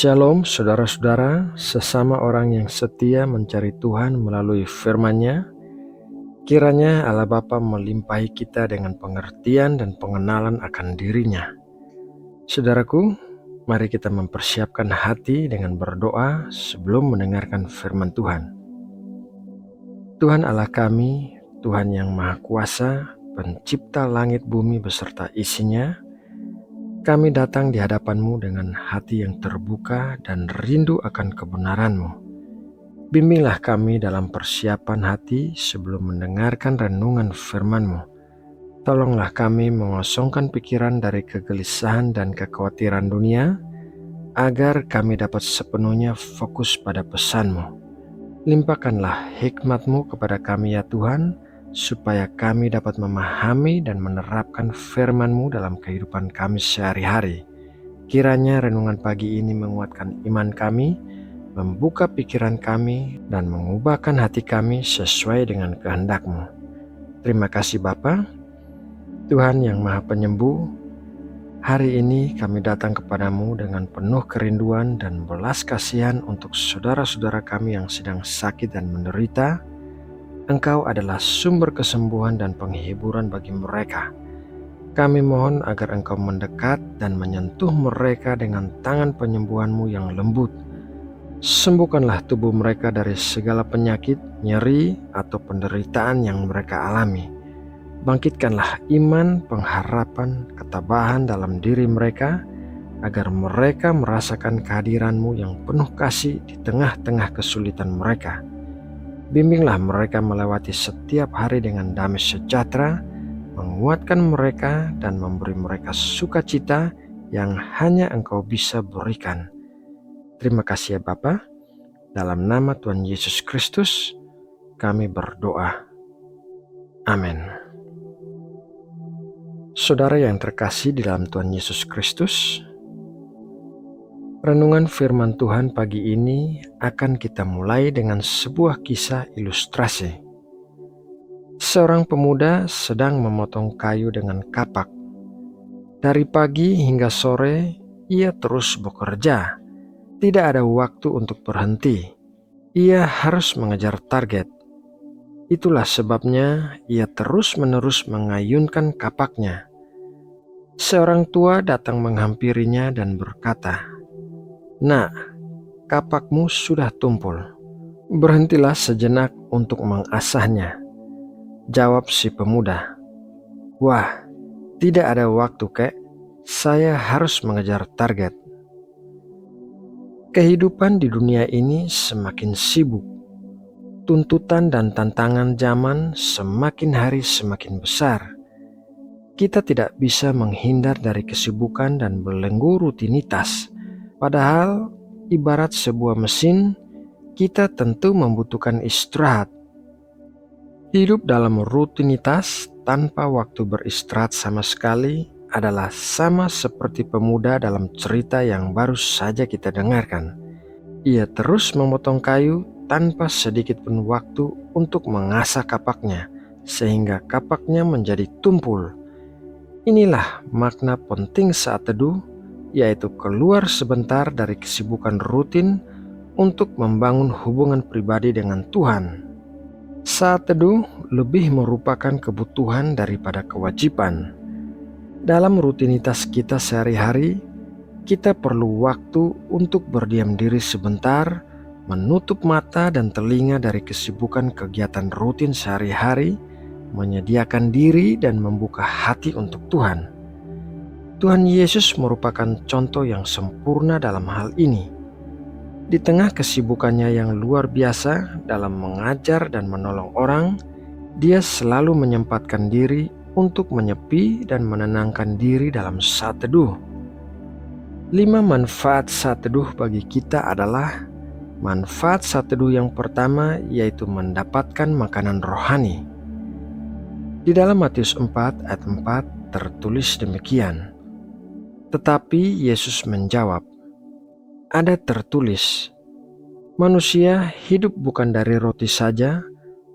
Shalom saudara-saudara, sesama orang yang setia mencari Tuhan melalui firman-Nya. Kiranya Allah Bapa melimpahi kita dengan pengertian dan pengenalan akan diri-Nya. Saudaraku, mari kita mempersiapkan hati dengan berdoa sebelum mendengarkan firman Tuhan. Tuhan Allah kami, Tuhan yang Maha Kuasa, pencipta langit bumi beserta isinya, kami datang di hadapan-Mu dengan hati yang terbuka dan rindu akan kebenaran-Mu. Bimbinglah kami dalam persiapan hati sebelum mendengarkan renungan firman-Mu. Tolonglah kami mengosongkan pikiran dari kegelisahan dan kekhawatiran dunia, agar kami dapat sepenuhnya fokus pada pesan-Mu. Limpahkanlah hikmat-Mu kepada kami ya Tuhan, supaya kami dapat memahami dan menerapkan firman-Mu dalam kehidupan kami sehari-hari. Kiranya renungan pagi ini menguatkan iman kami, membuka pikiran kami, dan mengubahkan hati kami sesuai dengan kehendak-Mu. Terima kasih Bapa, Tuhan yang Maha Penyembuh. Hari ini kami datang kepadamu dengan penuh kerinduan dan belas kasihan untuk saudara-saudara kami yang sedang sakit dan menderita. Engkau adalah sumber kesembuhan dan penghiburan bagi mereka. Kami mohon agar Engkau mendekat dan menyentuh mereka dengan tangan penyembuhan-Mu yang lembut. Sembuhkanlah tubuh mereka dari segala penyakit, nyeri, atau penderitaan yang mereka alami. Bangkitkanlah iman, pengharapan, ketabahan dalam diri mereka, agar mereka merasakan kehadiran-Mu yang penuh kasih di tengah-tengah kesulitan mereka. Bimbinglah mereka melewati setiap hari dengan damai sejahtera, menguatkan mereka dan memberi mereka sukacita yang hanya Engkau bisa berikan. Terima kasih ya Bapa. Dalam nama Tuhan Yesus Kristus, kami berdoa. Amin. Saudara yang terkasih di dalam Tuhan Yesus Kristus, renungan firman Tuhan pagi ini akan kita mulai dengan sebuah kisah ilustrasi. Seorang pemuda sedang memotong kayu dengan kapak. Dari pagi hingga sore, ia terus bekerja. Tidak ada waktu untuk berhenti. Ia harus mengejar target. Itulah sebabnya ia terus-menerus mengayunkan kapaknya. Seorang tua datang menghampirinya dan berkata, "Nak, kapakmu sudah tumpul. Berhentilah sejenak untuk mengasahnya." Jawab si pemuda, "Wah, tidak ada waktu kek. Saya harus mengejar target." Kehidupan di dunia ini semakin sibuk. Tuntutan dan tantangan zaman semakin hari semakin besar. Kita tidak bisa menghindar dari kesibukan dan belenggu rutinitas. Padahal, ibarat sebuah mesin, kita tentu membutuhkan istirahat. Hidup dalam rutinitas tanpa waktu beristirahat sama sekali adalah sama seperti pemuda dalam cerita yang baru saja kita dengarkan. Ia terus memotong kayu tanpa sedikit pun waktu untuk mengasah kapaknya, sehingga kapaknya menjadi tumpul. Inilah makna penting saat teduh, yaitu keluar sebentar dari kesibukan rutin untuk membangun hubungan pribadi dengan Tuhan. Saat teduh lebih merupakan kebutuhan daripada kewajiban. Dalam rutinitas kita sehari-hari, kita perlu waktu untuk berdiam diri sebentar, menutup mata dan telinga dari kesibukan kegiatan rutin sehari-hari, menyediakan diri dan membuka hati untuk Tuhan. Tuhan Yesus merupakan contoh yang sempurna dalam hal ini. Di tengah kesibukannya yang luar biasa dalam mengajar dan menolong orang, dia selalu menyempatkan diri untuk menyepi dan menenangkan diri dalam saat teduh. 5 manfaat saat teduh bagi kita adalah: manfaat saat teduh yang pertama yaitu mendapatkan makanan rohani. Di dalam Matius 4 ayat 4 tertulis demikian, "Tetapi Yesus menjawab, ada tertulis, manusia hidup bukan dari roti saja,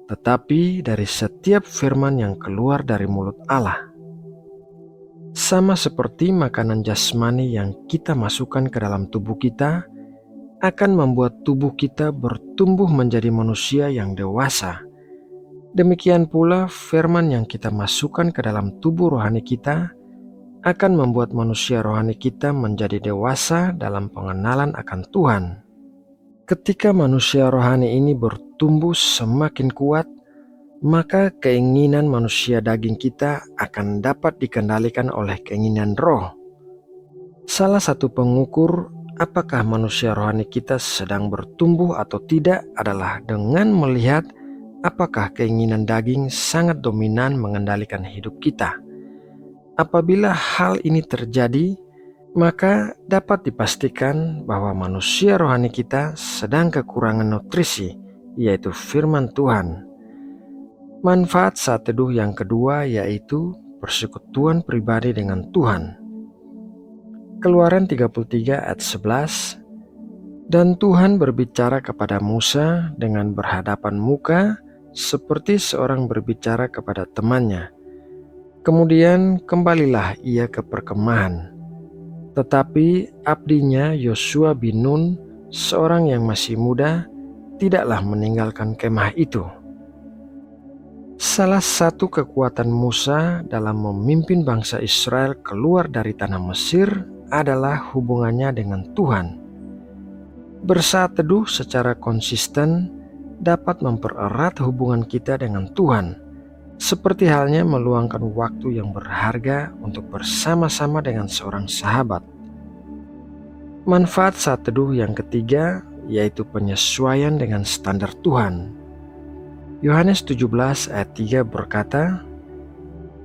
tetapi dari setiap firman yang keluar dari mulut Allah." Sama seperti makanan jasmani yang kita masukkan ke dalam tubuh kita, akan membuat tubuh kita bertumbuh menjadi manusia yang dewasa. Demikian pula firman yang kita masukkan ke dalam tubuh rohani kita akan membuat manusia rohani kita menjadi dewasa dalam pengenalan akan Tuhan. Ketika manusia rohani ini bertumbuh semakin kuat, maka keinginan manusia daging kita akan dapat dikendalikan oleh keinginan roh. Salah satu pengukur apakah manusia rohani kita sedang bertumbuh atau tidak adalah dengan melihat apakah keinginan daging sangat dominan mengendalikan hidup kita. Apabila hal ini terjadi, maka dapat dipastikan bahwa manusia rohani kita sedang kekurangan nutrisi, yaitu firman Tuhan. Manfaat saat teduh yang kedua yaitu persekutuan pribadi dengan Tuhan. Keluaran 33 ayat 11, dan Tuhan berbicara kepada Musa dengan berhadapan muka seperti seorang berbicara kepada temannya. Kemudian kembalilah ia ke perkemahan. Tetapi abdinya Yosua bin Nun, seorang yang masih muda, tidaklah meninggalkan kemah itu. Salah satu kekuatan Musa dalam memimpin bangsa Israel keluar dari tanah Mesir adalah hubungannya dengan Tuhan. Bersaat teduh secara konsisten dapat mempererat hubungan kita dengan Tuhan, seperti halnya meluangkan waktu yang berharga untuk bersama-sama dengan seorang sahabat. Manfaat saat teduh yang ketiga yaitu penyesuaian dengan standar Tuhan. Yohanes 17 ayat 3 berkata,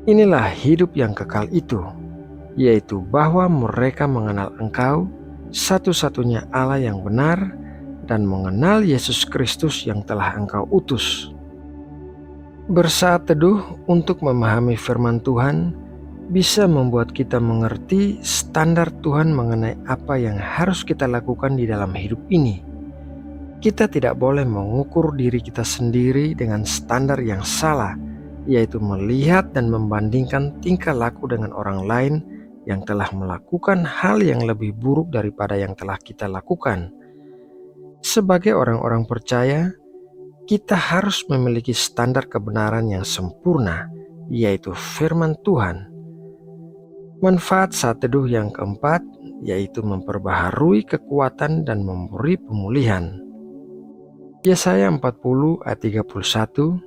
"Inilah hidup yang kekal itu, yaitu bahwa mereka mengenal Engkau, satu-satunya Allah yang benar, dan mengenal Yesus Kristus yang telah Engkau utus." Bersaat teduh untuk memahami firman Tuhan bisa membuat kita mengerti standar Tuhan mengenai apa yang harus kita lakukan di dalam hidup ini. Kita tidak boleh mengukur diri kita sendiri dengan standar yang salah, yaitu melihat dan membandingkan tingkah laku dengan orang lain yang telah melakukan hal yang lebih buruk daripada yang telah kita lakukan. Sebagai orang-orang percaya, kita harus memiliki standar kebenaran yang sempurna, yaitu firman Tuhan. Manfaat saat teduh yang keempat yaitu memperbaharui kekuatan dan memberi pemulihan. Yesaya 40 ayat 31,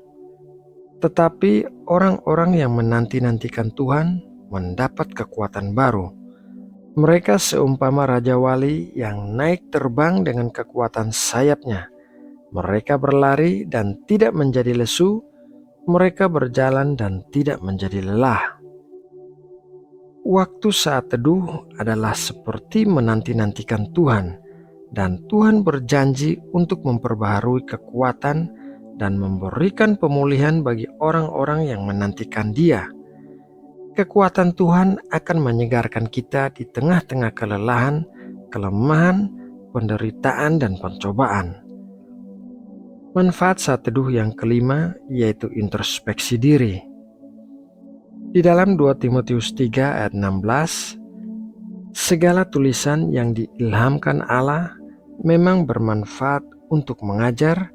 tetapi orang-orang yang menanti-nantikan Tuhan mendapat kekuatan baru. Mereka seumpama Raja Wali yang naik terbang dengan kekuatan sayapnya. Mereka berlari dan tidak menjadi lesu, mereka berjalan dan tidak menjadi lelah. Waktu saat teduh adalah seperti menanti-nantikan Tuhan, dan Tuhan berjanji untuk memperbaharui kekuatan dan memberikan pemulihan bagi orang-orang yang menantikan Dia. Kekuatan Tuhan akan menyegarkan kita di tengah-tengah kelelahan, kelemahan, penderitaan, dan pencobaan. Manfaat saat teduh yang kelima yaitu introspeksi diri. Di dalam 2 Timotius 3 ayat 16, segala tulisan yang diilhamkan Allah memang bermanfaat untuk mengajar,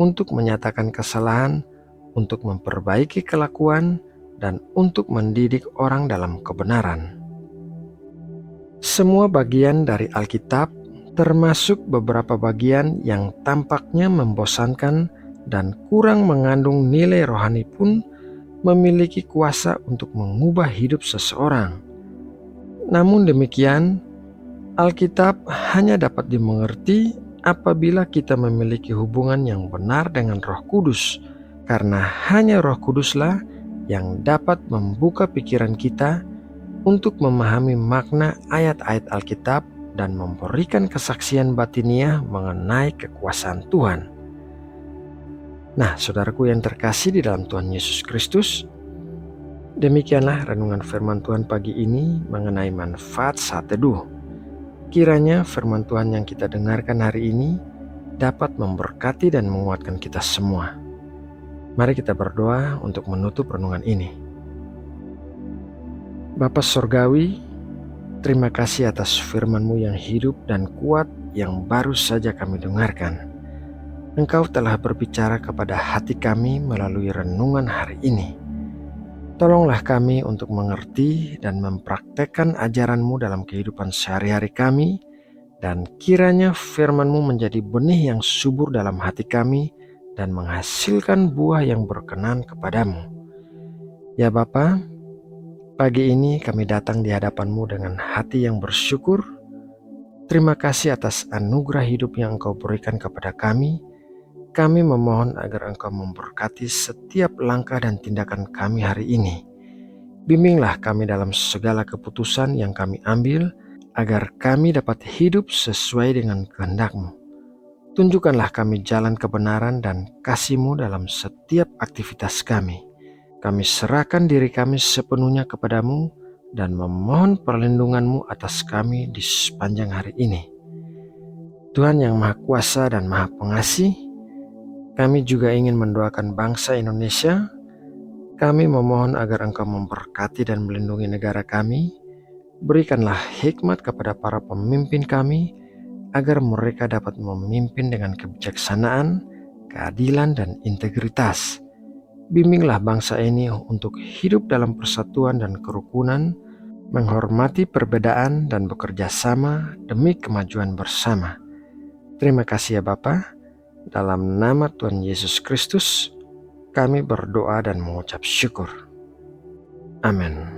untuk menyatakan kesalahan, untuk memperbaiki kelakuan, dan untuk mendidik orang dalam kebenaran. Semua bagian dari Alkitab, termasuk beberapa bagian yang tampaknya membosankan dan kurang mengandung nilai rohani pun memiliki kuasa untuk mengubah hidup seseorang. Namun demikian, Alkitab hanya dapat dimengerti apabila kita memiliki hubungan yang benar dengan Roh Kudus, karena hanya Roh Kuduslah yang dapat membuka pikiran kita untuk memahami makna ayat-ayat Alkitab dan memberikan kesaksian batiniah mengenai kekuasaan Tuhan. Nah, saudaraku yang terkasih di dalam Tuhan Yesus Kristus, demikianlah renungan firman Tuhan pagi ini mengenai manfaat saat teduh. Kiranya firman Tuhan yang kita dengarkan hari ini dapat memberkati dan menguatkan kita semua. Mari kita berdoa untuk menutup renungan ini. Bapa Sorgawi, terima kasih atas firman-Mu yang hidup dan kuat yang baru saja kami dengarkan. Engkau telah berbicara kepada hati kami melalui renungan hari ini. Tolonglah kami untuk mengerti dan mempraktekkan ajaran-Mu dalam kehidupan sehari-hari kami, dan kiranya firman-Mu menjadi benih yang subur dalam hati kami dan menghasilkan buah yang berkenan kepadamu. Ya Bapa, pagi ini kami datang di hadapan-Mu dengan hati yang bersyukur. Terima kasih atas anugerah hidup yang Engkau berikan kepada kami. Kami memohon agar Engkau memberkati setiap langkah dan tindakan kami hari ini. Bimbinglah kami dalam segala keputusan yang kami ambil, agar kami dapat hidup sesuai dengan kehendak-Mu. Tunjukkanlah kami jalan kebenaran dan kasih-Mu dalam setiap aktivitas kami. Kami serahkan diri kami sepenuhnya kepadamu dan memohon perlindungan-Mu atas kami di sepanjang hari ini. Tuhan yang Maha Kuasa dan Maha Pengasih, kami juga ingin mendoakan bangsa Indonesia. Kami memohon agar Engkau memberkati dan melindungi negara kami. Berikanlah hikmat kepada para pemimpin kami, agar mereka dapat memimpin dengan kebijaksanaan, keadilan, dan integritas. Bimbinglah bangsa ini untuk hidup dalam persatuan dan kerukunan, menghormati perbedaan dan bekerja sama demi kemajuan bersama. Terima kasih ya Bapa. Dalam nama Tuhan Yesus Kristus, kami berdoa dan mengucap syukur. Amin.